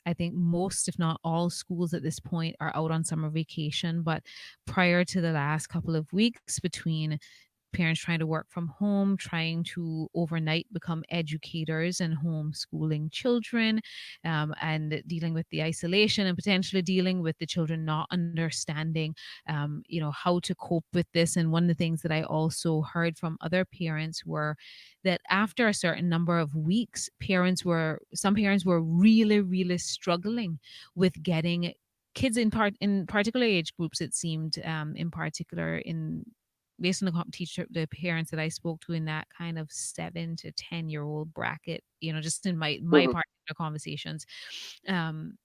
I think most, if not all, schools at this point are out on summer vacation. But prior to the last couple of weeks, between parents trying to work from home, trying to overnight become educators and homeschooling children, and dealing with the isolation and potentially dealing with the children not understanding, how to cope with this. And one of the things that I also heard from other parents were that after a certain number of weeks, some parents were really, really struggling with getting kids in particular age groups. It seemed, in particular, in based on the parents that I spoke to in that kind of 7 to 10-year-old bracket, just in my Mhm. particular conversations, um,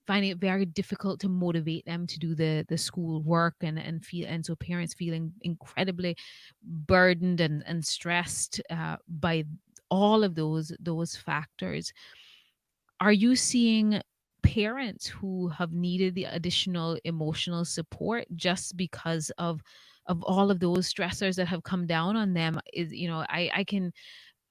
finding it very difficult to motivate them to do the school work, and so parents feeling incredibly burdened and stressed by all of those factors. Are you seeing parents who have needed the additional emotional support just because of all of those stressors that have come down on them? Is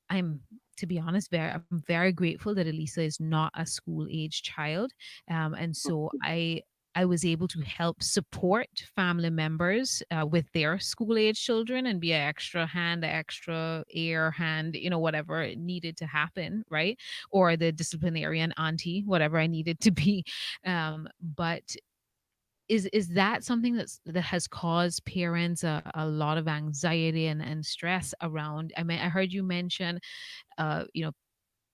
I'm, to be honest, I'm very grateful that Elisa is not a school age child, and so I was able to help support family members with their school age children and be an extra hand, an extra ear hand, whatever it needed to happen, right? Or the disciplinarian auntie, whatever I needed to be. But is that something that has caused parents a lot of anxiety and stress around? I mean, I heard you mention, uh, you know,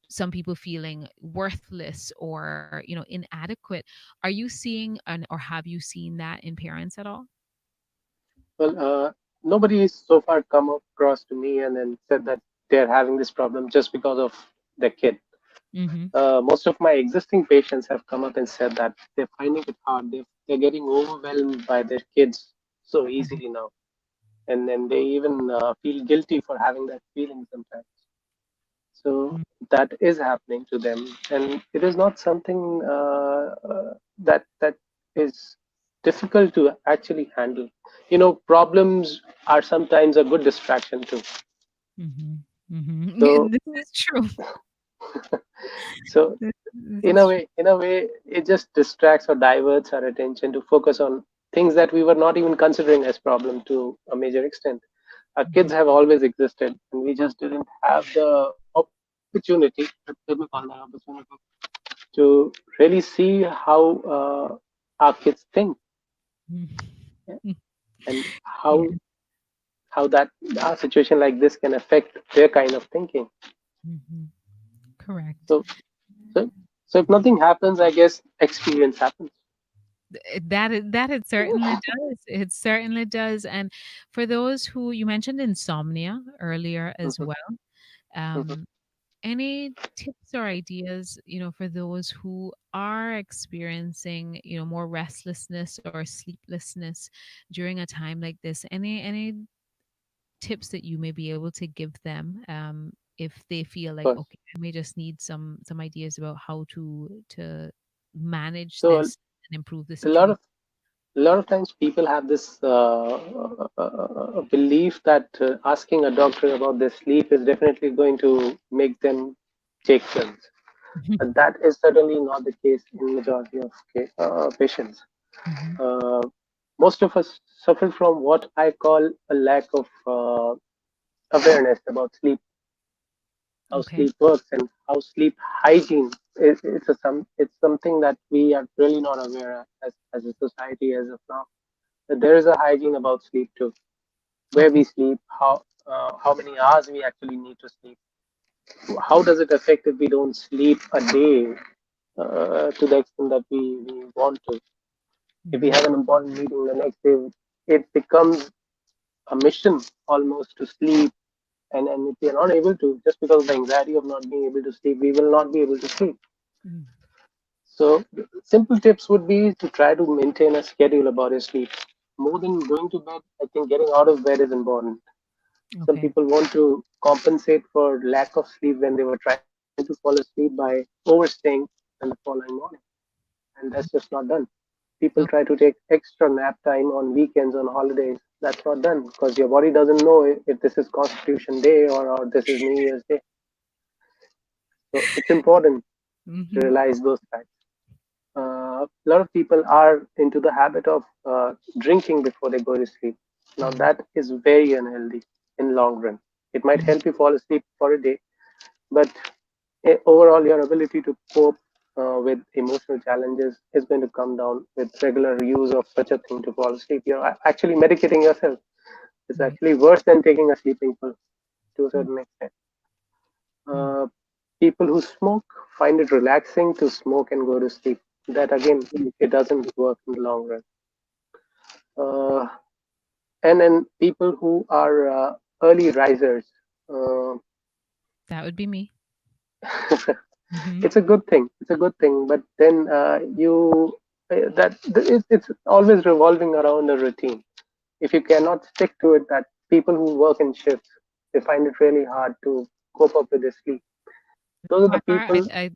some people feeling worthless or inadequate. Are you seeing or have you seen that in parents at all? Well, nobody has so far come across to me and then said that they're having this problem just because of their kid. Mm-hmm. Most of my existing patients have come up and said that they're finding it hard. They're getting overwhelmed by their kids so easily now. And then they even feel guilty for having that feeling sometimes. So that is happening to them. And it is not something that is difficult to actually handle. Problems are sometimes a good distraction too. Mm-hmm. Mm-hmm. So, This is true. so This in is a true. way, in a way, it just distracts or diverts our attention to focus on things that we were not even considering as problem to a major extent. Our kids have always existed, and we just didn't have the opportunity, let me call that opportunity, to really see how our kids think, and how that a situation like this can affect their kind of thinking. Correct. So, so, so if nothing happens, I guess experience happens. That it certainly does. It certainly does. And for those who you mentioned insomnia earlier as Mhm, well, mhm. um, any tips or ideas, for those who are experiencing, more restlessness or sleeplessness during a time like this? Any tips that you may be able to give them, if they feel Of like, course. okay, I may just need some ideas about how to manage So this and improve the a lot situation. of a lot of times people have this belief that asking a doctor about their sleep is definitely going to make them take pills. But that is certainly not the case in majority of patients. Mhm. Uh, Most of us suffer from what I call a lack of awareness about sleep, how Okay. sleep works, and how sleep hygiene is. It's something that we are really not aware of as a society as of now. That there is a hygiene about sleep too, where we Okay. sleep, how many hours we actually need to sleep. How does it affect if we don't sleep a day to the extent that we want to? If we Mhm. have an important meeting the next day, it becomes a mission almost to sleep. And if we are not able to, just because of the anxiety of not being able to sleep, we will not be able to sleep. Mm. So, simple tips would be to try to maintain a schedule about your sleep. More than going to bed, I think getting out of bed is important. Some Okay. people want to compensate for lack of sleep when they were trying to fall asleep by overstaying in the following morning. And that's just not done. People try to take extra nap time on weekends, on holidays. That's not done because your body doesn't know if this is Constitution Day or this is New Year's Day. So it's important to Mhm. realize those facts. A lot of people are into the habit of drinking before they go to sleep. Now Mhm. that is very unhealthy in long run. It might Mhm. help you fall asleep for a day, but overall your ability to cope with emotional challenges is going to come down with regular use of such a thing to fall asleep. You're actually medicating yourself. It's Right. actually worse than taking a sleeping pill to a Mm. certain extent. Mm. Uh, People who smoke find it relaxing to smoke and go to sleep. That again, it doesn't work in the long run. Uh, and then people who are early risers, uh, That would be me. Mhm. it's a good thing. It's a good thing. But then it's always revolving around a routine. If you cannot stick to it, that people who work in shifts, they find it really hard to cope up with their sleep. Those are the Diwakar, people.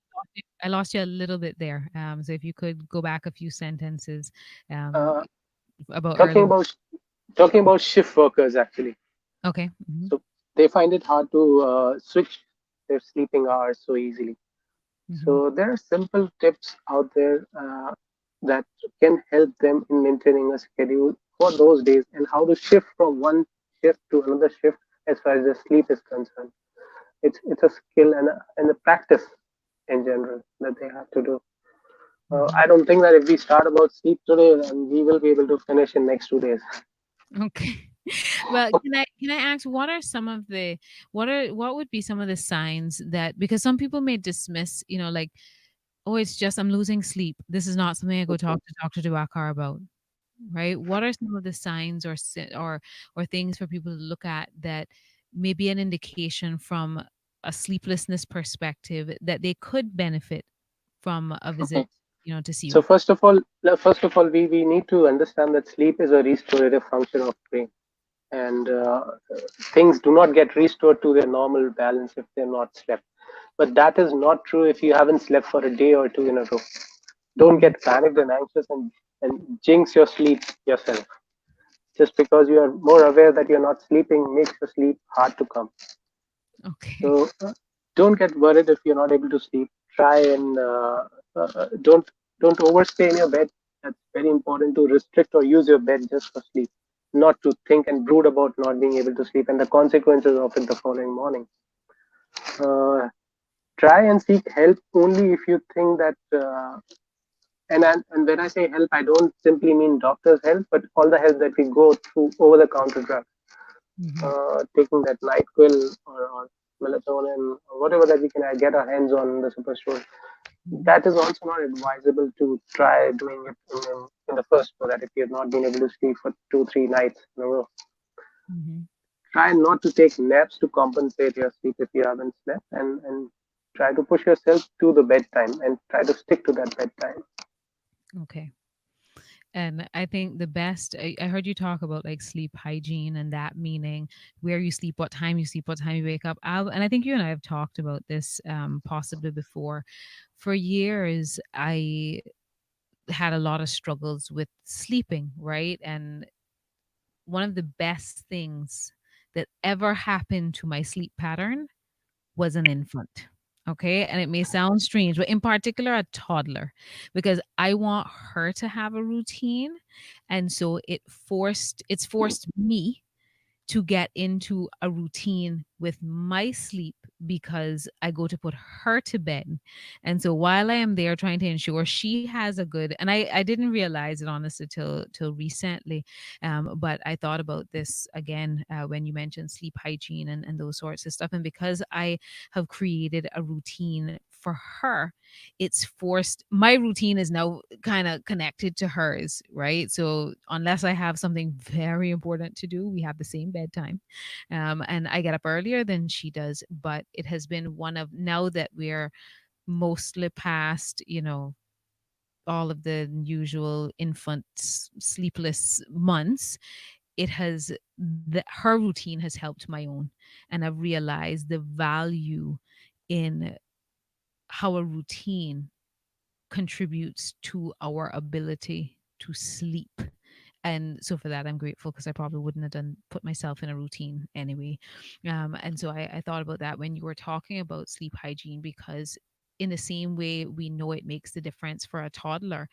I lost you a little bit there. So if you could go back a few sentences, um, Uh, about talking early. about talking about shift workers actually. Okay. Mhm. So they find it hard to switch their sleeping hours so easily. Mhm. So there are simple tips out there that can help them in maintaining a schedule for those days and how to shift from one shift to another shift as far as the sleep is concerned. It's a skill and a practice in general that they have to do. Mhm. I don't think that if we start about sleep today, then we will be able to finish in next 2 days. Okay. Well, can I ask what are some of the what would be some of the signs that, because some people may dismiss, like, oh, it's just I'm losing sleep. This is not something I go talk to Dr. Diwakar about, right? What are some of the signs or things for people to look at that may be an indication from a sleeplessness perspective that they could benefit from a visit, Okay. to see So you? first of all, we need to understand that sleep is a restorative function of brain, and things do not get restored to their normal balance if they're not slept. But that is not true if you haven't slept for a day or two in a row. Don't Mm, get panicked and anxious and jinx your sleep yourself. Just because you are more aware that you're not sleeping makes your sleep hard to come. okay. So don't get worried if you're not able to sleep. Try and don't overstay in your bed. that's very important to restrict or use your bed just for sleep, not to think and brood about not being able to sleep and the consequences of it the following morning. Uh, Try and seek help only if you think that and when I say help, I don't simply mean doctor's help, but all the help that we go through over the counter drugs, taking that NyQuil or melatonin or whatever that we can get our hands on in the superstore. That is also not advisable to try doing it in the first go. That if you have not been able to sleep for 2-3 nights in a row, try not to take naps to compensate your sleep if you haven't slept, and try to push yourself to the bedtime and try to stick to that bedtime. Okay. And I think the best, I heard you talk about like sleep hygiene and that meaning where you sleep, what time you sleep, what time you wake up. And I think you and I have talked about this possibly before. For years, I had a lot of struggles with sleeping, right? And one of the best things that ever happened to my sleep pattern was an infant. Okay. And it may sound strange, but in particular, a toddler, because I want her to have a routine. And so it's forced me to get into a routine with my sleep because I go to put her to bed. And so while I am there trying to ensure she has a good, and I didn't realize it honestly till recently, but I thought about this again when you mentioned sleep hygiene and those sorts of stuff. And because I have created a routine for her, it's forced my routine is now kind of connected to hers, right? So unless I have something very important to do, we have the same bedtime, and I get up earlier than she does. But it has been one of, now that we're mostly past, all of the usual infant sleepless months, it has her routine has helped my own, and I've realized the value in how a routine contributes to our ability to sleep. And so for that, I'm grateful, because I probably wouldn't have put myself in a routine anyway. And so I thought about that when you were talking about sleep hygiene, because in the same way we know it makes the difference for a toddler.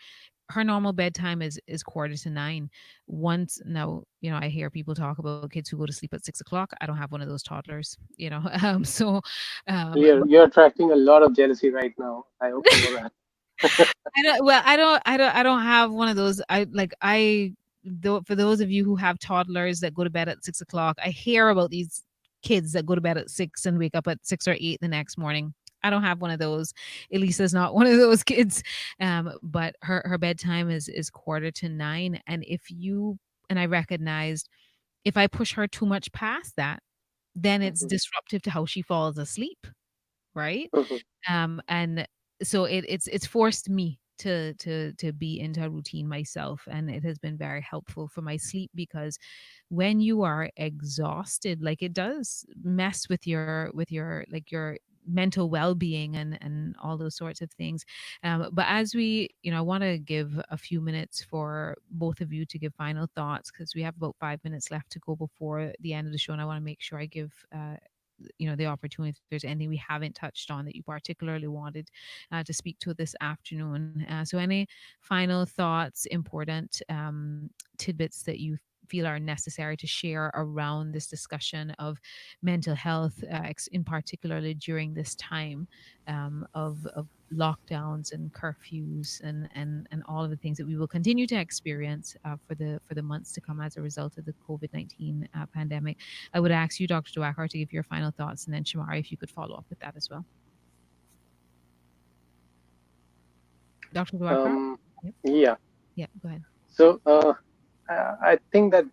Her normal bedtime is 8:45. Once now, I hear people talk about kids who go to sleep at 6 o'clock. I don't have one of those toddlers, so You're attracting a lot of jealousy right now. I hope you know that. I don't have one of those. For those of you who have toddlers that go to bed at 6 o'clock, I hear about these kids that go to bed at 6 and wake up at 6 or 8 the next morning. I don't have one of those. Elisa's not one of those kids. But her bedtime is 8:45. And I recognized if I push her too much past that, then it's disruptive to how she falls asleep, right? And so it's forced me to be into a routine myself, and it has been very helpful for my sleep, because when you are exhausted, like, it does mess with your like your mental well-being and all those sorts of things. But as we, I want to give a few minutes for both of you to give final thoughts, because we have about 5 minutes left to go before the end of the show, and I want to make sure I give the opportunity, if there's anything we haven't touched on that you particularly wanted to speak to this afternoon. So any final thoughts, important tidbits that you feel are necessary to share around this discussion of mental health, in particularly during this time of lockdowns and curfews and all of the things that we will continue to experience for the months to come as a result of the COVID-19 pandemic. I would ask you, Dr. Diwakar, to give your final thoughts, and then Shomari, if you could follow up with that as well. Dr. Diwakar? Yeah. Yeah, go ahead. So I think that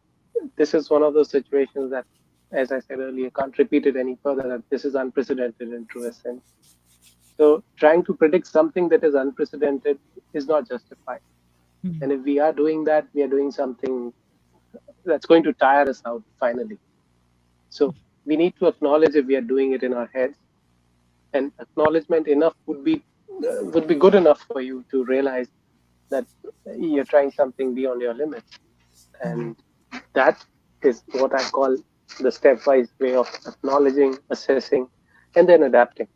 this is one of those situations that, as I said earlier, can't repeat it any further, that this is unprecedented in true essence. So trying to predict something that is unprecedented is not justified. And if we are doing that, we are doing something that's going to tire us out finally. So we need to acknowledge if we are doing it in our heads, and acknowledgement enough would be good enough for you to realize that you're trying something beyond your limits. And that is what I call the stepwise way of acknowledging, assessing, and then adapting.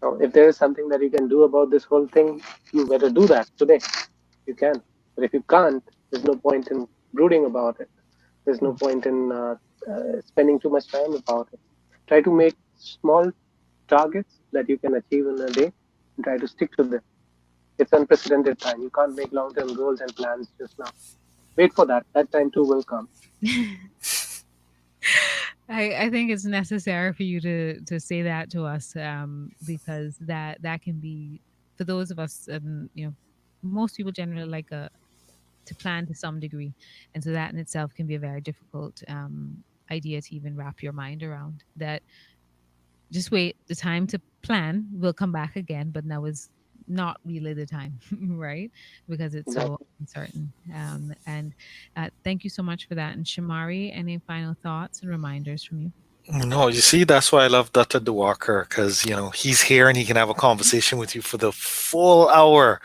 So if there is something that you can do about this whole thing, you better do that today. You can. But if you can't, there's no point in brooding about it. There's no point in spending too much time about it. Try to make small targets that you can achieve in a day and try to stick to them. It's unprecedented time. You can't make long-term goals and plans just now. Wait for that. That time too will come. I think it's necessary for you to say that to us, because that can be, for those of us, most people generally like to plan to some degree, and so that in itself can be a very difficult idea to even wrap your mind around. That just wait, the time to plan will come back again, but now is not really the time, right? Because it's so uncertain. And thank you so much for that. And Shamari, any final thoughts and reminders from you? No, you see, that's why I love Dr. Diwakar, because he's here and he can have a conversation with you for the full hour,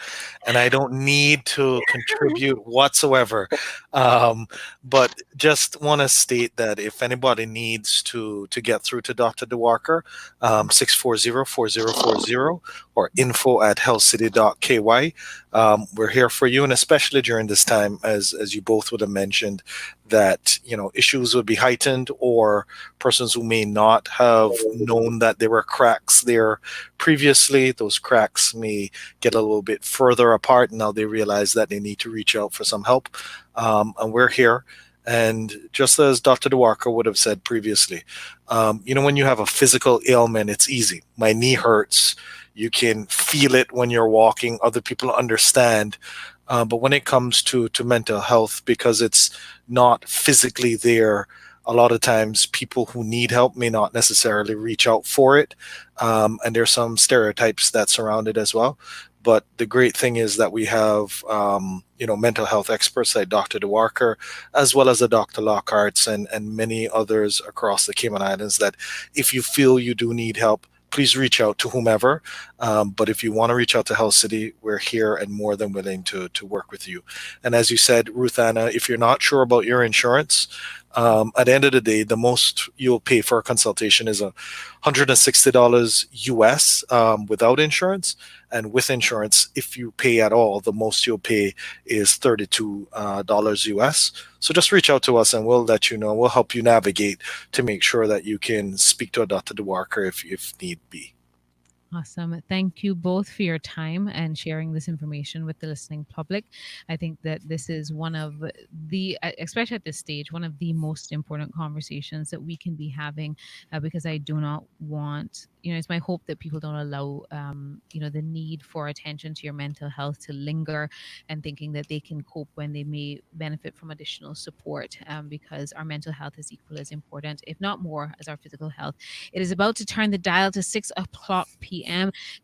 and I don't need to contribute whatsoever. But just want to state that if anybody needs to get through to Dr. Diwakar, 640-4040 or info@healthcity.ky. We're here for you, and especially during this time, as you both would have mentioned, that issues would be heightened, or persons who may not have known that there were cracks there previously, those cracks may get a little bit further apart. Now they realize that they need to reach out for some help, and we're here. And just as Dr. Diwakar would have said previously, when you have a physical ailment, it's easy. My knee hurts. You can feel it when you're walking. Other people understand. But when it comes to mental health, because it's not physically there, a lot of times people who need help may not necessarily reach out for it. And there's some stereotypes that surround it as well. But the great thing is that we have, mental health experts like Dr. Diwakar, as well as the Dr. Lockhart's and many others across the Cayman Islands, that if you feel you do need help, please reach out to whomever. But if you want to reach out to Health City, we're here and more than willing to work with you. And as you said, Ruth Anna, if you're not sure about your insurance, at the end of the day, the most you'll pay for a consultation is $160 US without insurance. And with insurance, if you pay at all, the most you'll pay is $32 US. So just reach out to us and we'll let you know. We'll help you navigate to make sure that you can speak to a Dr. Diwakar if need be. Awesome. Thank you both for your time and sharing this information with the listening public. I think that this is one of the, especially at this stage, one of the most important conversations that we can be having, because I do not want, it's my hope that people don't allow, the need for attention to your mental health to linger, and thinking that they can cope when they may benefit from additional support, because our mental health is equal as important, if not more, as our physical health. It is about to turn the dial to 6:00 p.m.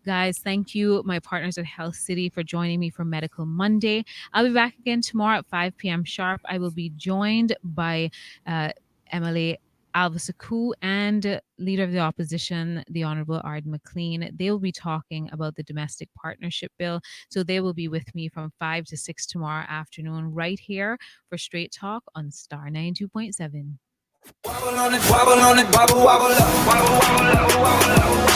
Guys, thank you, my partners at Health City, for joining me for Medical Monday. I'll be back again tomorrow at 5 p.m. sharp. I will be joined by MLA Alvasaku and Leader of the Opposition, the Honorable Arden McLean. They will be talking about the Domestic Partnership Bill. So they will be with me from 5 to 6 tomorrow afternoon, right here for Straight Talk on Star 92.7. Wobble on it, wobble on it, wobble, wobble up, wobble, wobble up, wobble up.